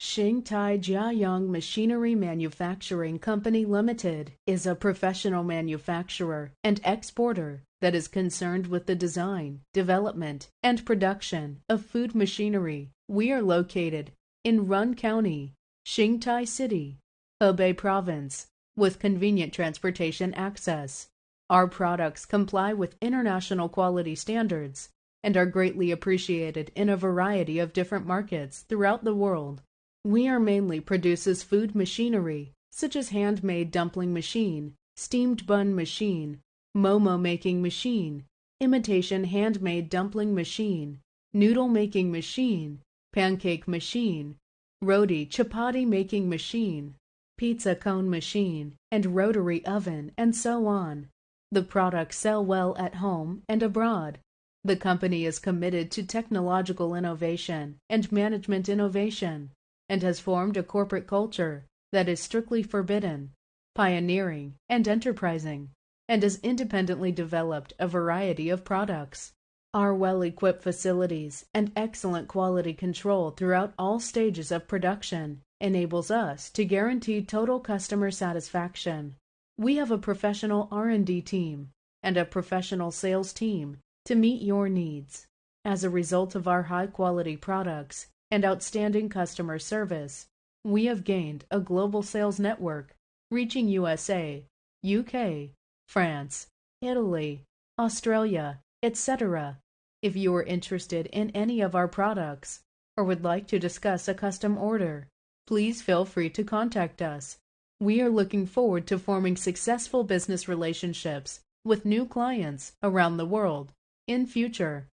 Xingtai Jiayang Machinery Manufacturing Company Limited is a professional manufacturer and exporter that is concerned with the design, development, and production of food machinery. We are located in Run County, Xingtai City, Hebei Province, with convenient transportation access. Our products comply with international quality standards and are greatly appreciated in a variety of different markets throughout the world. We are mainly produces food machinery, such as handmade dumpling machine, steamed bun machine, momo making machine, imitation handmade dumpling machine, noodle making machine, pancake machine, roti chapati making machine, pizza cone machine, and rotary oven, and so on. The products sell well at home and abroad. The company is committed to technological innovation and management innovation, and has formed a corporate culture that is strictly forbidden, pioneering, and enterprising, and has independently developed a variety of products. Our well-equipped facilities and excellent quality control throughout all stages of production enables us to guarantee total customer satisfaction. We have a professional R&D team and a professional sales team to meet your needs. As a result of our high-quality products and outstanding customer service, we have gained a global sales network reaching USA, UK, France, Italy, Australia, etc. If you are interested in any of our products or would like to discuss a custom order, please feel free to contact us. We are looking forward to forming successful business relationships with new clients around the world in future.